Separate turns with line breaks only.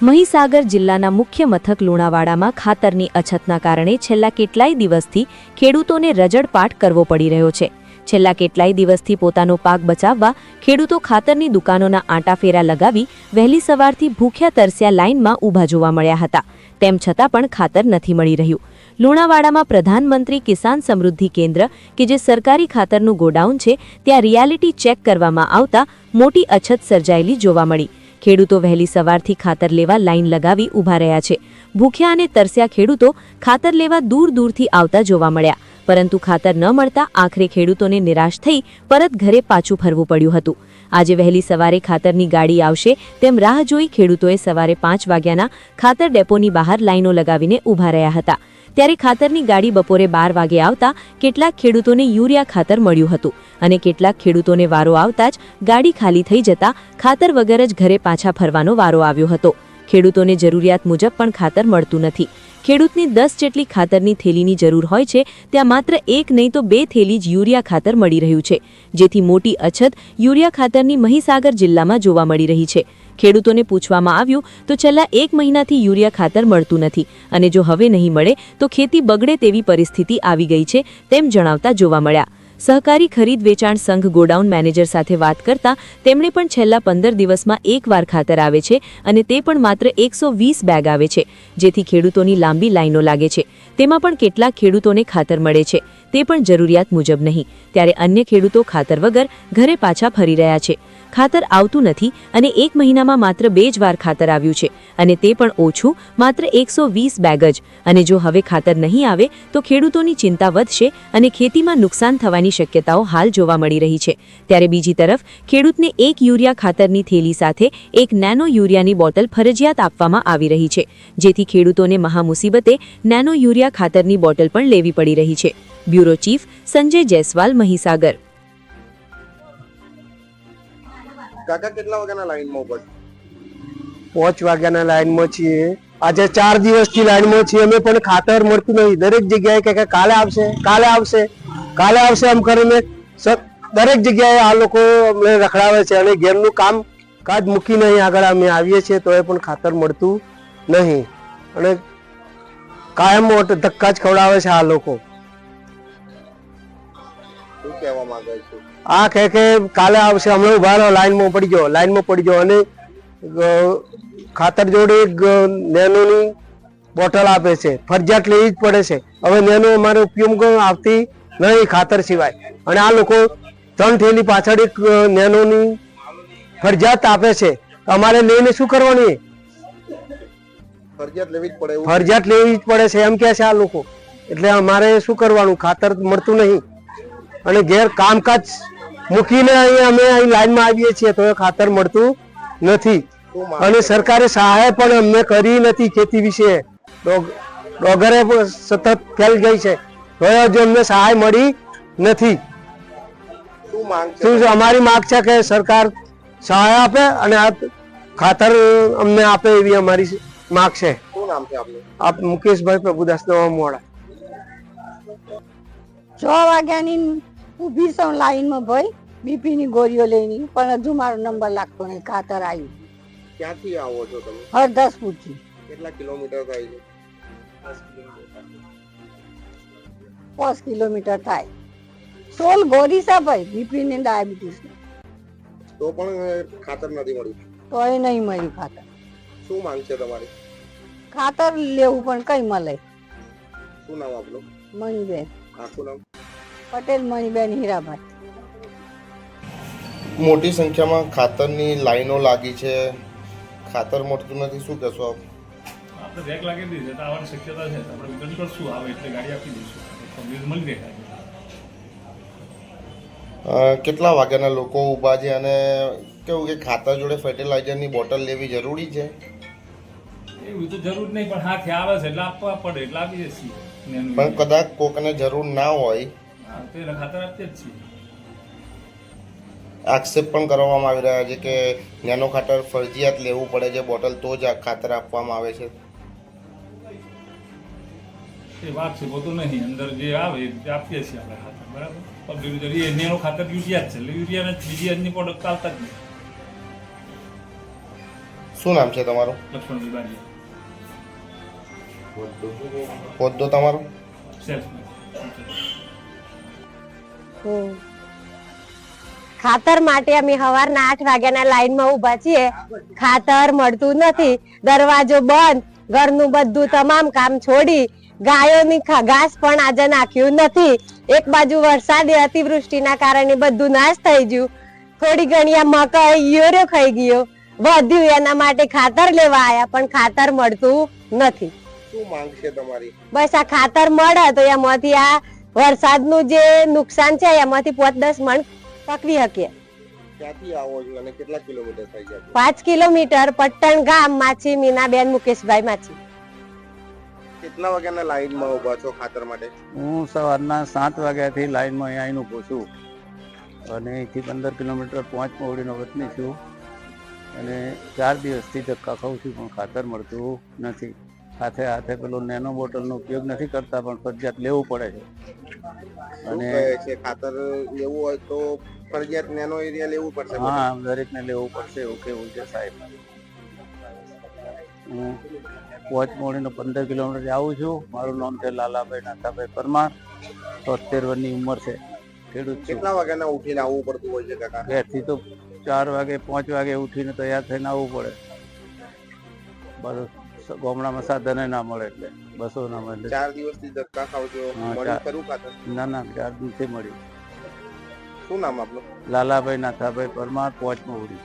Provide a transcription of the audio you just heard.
મહીસાગર જિલ્લાના મુખ્ય મથક લુણાવાડામાં ખાતરની અછતના કારણે છેલ્લા કેટલાય દિવસથી ખેડૂતોને રજડપાટ કરવો પડી રહ્યો છે। છેલ્લા કેટલાય દિવસથી પોતાનો પાક બચાવવા ખેડૂતો ખાતરની દુકાનોના આંટાફેરા લગાવી વહેલી સવારથી ભૂખ્યા તરસ્યા લાઇનમાં ઊભા જોવા મળ્યા હતા। તેમ છતાં પણ ખાતર નથી મળી રહ્યું। લુણાવાડામાં પ્રધાનમંત્રી કિસાન સમૃદ્ધિ કેન્દ્ર કે જે સરકારી ખાતરનું ગોડાઉન છે ત્યાં રિયાલિટી ચેક કરવામાં આવતા મોટી અછત સર્જાયેલી જોવા મળી। ખેડૂતો વહેલી સવારથી ખાતર લેવા લાઇન લગાવી ઊભા રહ્યા છે। ભૂખ્યા અને તરસ્યા ખેડૂતો ખાતર લેવા દૂર દૂરથી આવતા જોવા મળ્યા, પરંતુ ખાતર ન મળતા આખરે ખેડૂતોને નિરાશ થઈ પરત ઘરે પાછું ફરવું પડ્યું હતું। આજે વહેલી સવારે ખાતરની ગાડી આવશે તેમ રાહ જોઈ ખેડૂતોએ સવારે 5 વાગ્યાના ખાતર ડેપોની બહાર લાઇનો લગાવીને ઊભા રહ્યા હતા। ત્યારે ખાતરની ગાડી બપોરે 12 વાગે આવતા કેટલાક ખેડૂતોને યુરિયા ખાતર મળ્યું હતું અને કેટલાક ખેડૂતોને વારો આવતા જ ગાડી ખાલી થઈ જતા ખાતર વગર જ ઘરે પાછા ફરવાનો વારો આવ્યો હતો। ખેડૂતોને જરૂરિયાત મુજબ પણ ખાતર મળતું નથી। ખેડૂતની 10 જેટલી ખાતરની થેલીની જરૂર હોય છે ત્યાં માત્ર 1 નહીં તો 2 થેલી જ યુરિયા ખાતર મળી રહ્યું છે, જેથી મોટી અછત યુરિયા ખાતરની મહીસાગર જિલ્લામાં જોવા મળી રહી છે। ખેડૂતોને પૂછવામાં આવ્યું તો છેલ્લા 1 મહિનાથી યુરિયા ખાતર મળતું નથી અને જો હવે નહીં મળે તો ખેતી બગડે તેવી પરિસ્થિતિ આવી ગઈ છે તેમ જણાવતા જોવા મળ્યા। સહકારી ખરીદ વેચાણ સંઘ ગોડાઉન મેનેજર સાથે વાત કરતા તેમણે પણ છેલ્લા 15 દિવસમાં એકવાર ખાતર આવે છે અને તે પણ માત્ર 120 બેગ આવે છે, જેથી ખેડૂતોની લાંબી લાઈનો લાગે છે। તેમાં પણ કેટલાક ખેડૂતોને ખાતર મળે છે તે પણ જરૂરિયાત મુજબ નહીં, ત્યારે અન્ય ખેડૂતો ખાતર વગર ઘરે પાછા ફરી રહ્યા છે। ખાતર આવતું નથી અને 1 મહિનામાં માત્ર 2 જ વાર ખાતર આવ્યું છે અને તે પણ ઓછું, માત્ર 120 બેગ જ। અને જો હવે ખાતર નહીં આવે તો ખેડૂતોની ચિંતા વધશે અને ખેતીમાં નુકસાન થવાની શક્યતાઓ હાલ જોવા મળી રહી છે। ત્યારે બીજી તરફ ખેડૂતને 1 યુરિયા ખાતરની થેલી સાથે 1 નેનો યુરિયાની બોટલ ફરજિયાત આપવામાં આવી રહી છે, જેથી ખેડૂતોને મહામુસીબતે નેનો યુરિયા ખાતરની બોટલ પણ લેવી પડી રહી છે। Bureau chief Sanjay Jaiswal, Mahisagar.
કાકા કેટલા વાગ્યાના લાઈનમાં ઉપર?
5 વાગ્યાના લાઈનમાં છીએ। આજે 4 દિવસથી લાઈનમાં છીએ અમે, પણ ખાતર મળતું નહીં। દરેક જગ્યાએ કે કાલે આવશે, કાલે આવશે, કાલે આવશે એમ કરીને દરેક જગ્યાએ આ લોકો અમને રખડાવે છે અને ઘેરનું કામ કાજ મૂકીને અહીં આગળ અમે આવીએ છીએ તો એ પણ ખાતર મળતું નહીં અને કાયમ ધક્કા જ ખવડાવે છે આ લોકો।
શું કહેવા માંગે છે?
આ કે કાલે આવશે, હમણાં ઉભા રહો, લાઈનમાં પડી જાઓ અને ખાતર જોડે નેનોની બોટલ આપે છે, ફરજિયાત લેવી જ પડે છે। હવે નેનો અમારે ઉપયોગ આવતી નહીં ખાતર સિવાય, અને આ લોકો 3 થેલી પાછળ એક નેનોની ફરજિયાત આપે છે। અમારે લઈને શું કરવાની?
ફરજિયાત લેવી જ પડે,
ફરજિયાત લેવી જ પડે છે એમ કે છે આ લોકો। એટલે અમારે શું કરવાનું? ખાતર મળતું નહીં અને ઘેર કામકાજ મૂકીને અહીં અમે અહીં લાઈનમાં આવીએ છીએ તો ખાતર મળતું નથી અને સરકારે સહાય પણ અમને કરી નથી ખેતી વિશે। ડોગરે સતત ફેલ ગઈ છે તો હજુ અમને સહાય મળી નથી। શું અમારી માંગ છે કે સરકાર સહાય આપે અને આ ખાતર અમને આપે એવી અમારી માંગ છે।
શું નામ છે આપનું?
આપ મુકેશભાઈ પ્રભુદાસ નવામોડા।
6 વાગ્યાની ઊભી છું લાઈનમાં ભાઈ, બીપીની ગોળીઓ લઈને, પણ હજુ મારો નંબર લાગતો નહીં। ખાતર આવ્યું।
ક્યાંથી આવો છો તમે?
હરદાસપુરથી।
કેટલા કિલોમીટર થાય છે?
5 કિલોમીટર થાય। 16 ગોળી છે ભાઈ, બીપી ને ડાયાબિટીસ
તો પણ ખાતર નથી મળ્યું?
તો એ નહીં મળ્યું ખાતર।
શું માંગ છે તમારી?
ખાતર લેવું પણ કઈ મળે।
શું નામ આપનું?
મણિબેન।
આખું નામ?
પટેલ મણિબેન હીરાભાઈ।
મોટી સંખ્યામાં ખાતરની લાઈનો લાગી છે, ખાતર મળતું નથી, શું કહેશો આપ?
આપણે રેક લાગી દીધી છે તો આવવાની શક્યતા છે, આપણે વિતરણ કરશું, આવે એટલે ગાડી આપી દઈશું, પબ્લિક મળી રહે।
કેટલા વાગ્યાના લોકો ઊભા છે અને કેવું કે ખાતર જોડે ફર્ટિલાઇઝરની બોટલ લેવી જરૂરી છે?
એવું તો જરૂર નહીં, પણ હાથે આવે છે એટલે આપવા પડે એટલે આપીએ છીએ।
પણ કદાચ કોકને જરૂર ના હોય
તો એને ખાતર આપીએ જ છીએ।
આક્ષેપ પણ કરવામાં આવી રહ્યા છે કે નેનો ખાતર ફરજિયાત લેવું પડે છે બોટલ તો જ આ ખાતર આપવામાં આવે છે।
એ વાત છે બધું નહીં, અંદર જે આવે એ આપીએ છીએ આપણે ખાતર, બરાબર। પબ્લિક નેનો ખાતર યુરિયા જ છે એટલે યુરિયાને બીજી અન્ય પ્રોડક્ટ આવતા જ નહીં।
શું નામ છે તમારું?
લક્ષ્મણ વિભાગીય
હોદ્દો તમારો?
સેલ્સમેન.
ખાતર માટે અમે સવારના 8 વાગ્યાના લાઈનમાં ઊભા છીએ. ખાતર મળતું નથી, દરવાજો બંધ, ઘરનું બધું તમામ કામ છોડી ગાયોની ઘાસ પણ આજે નાખ્યું નથી. એક બાજુ વરસાદે અતિવૃષ્ટિના કારણે બધું નાશ થઈ ગયું. થોડી ઘણી આ મકાઈ ઈયરો ખાઈ ગયો, વધ્યું એના માટે ખાતર લેવા આયા પણ ખાતર મળતું નથી.
શું માંગ છે તમારી?
બસ આ ખાતર મળે તો એમાંથી આ વરસાદનું જે નુકસાન છે એમાંથી 5-10 મણ પકવી શકીએ.
ક્યાંથી આવો છો અને કેટલા કિલોમીટર થઈ જાય?
5 કિલોમીટર, પટ્ટણ ગામ, માછી મીનાબેન મુકેશભાઈ માછી.
કેટલા વાગ્યાના લાઈનમાં ઊભા છો ખાતર માટે?
હું સવારના 7 વાગ્યાથી લાઈનમાં અહીંયા આવીને ઊભો છું અને અહીંથી 15 કિલોમીટર મોવડીનો વતની છું અને 4 દિવસથી ધક્કા ખાઉં છું પણ ખાતર મળતું નથી. હાથે હાથે પેલો નેનો બોટલનો ઉપયોગ નથી કરતા પણ ફરજિયાત લેવું પડે છે.
અને ખાતર લેવું હોય તો ફરજિયાત નેનો એરિયા લેવું પડશે?
હા, દરેકને લેવું પડશે એવું કેવું છે સાહેબ. હું મોવડીનો 15 કિલોમીટર આવું છું. મારું નામ છે લાલાભાઈ નાથાભાઈ પરમાર. 73 વર્ષની ઉંમર છે. ખેડૂત છું.
કેટલા વાગ્યાના ઉઠીને આવવું પડતું હોય છે કાકા?
ઘરેથી તો 4 વાગે 5 વાગે ઉઠીને તૈયાર થઈને આવવું પડે. બસ ગામડામાં સાધન ના મળે એટલે બસો ના મળે.
4 દિવસથી ધક્કા ખાવ છો, મળ્યું ખરું ખાતર?
ના 4 દિવસે મળ્યું.
શું નામ આપનું?
લાલાભાઈ નાથાભાઈ પરમાર, મોવડી.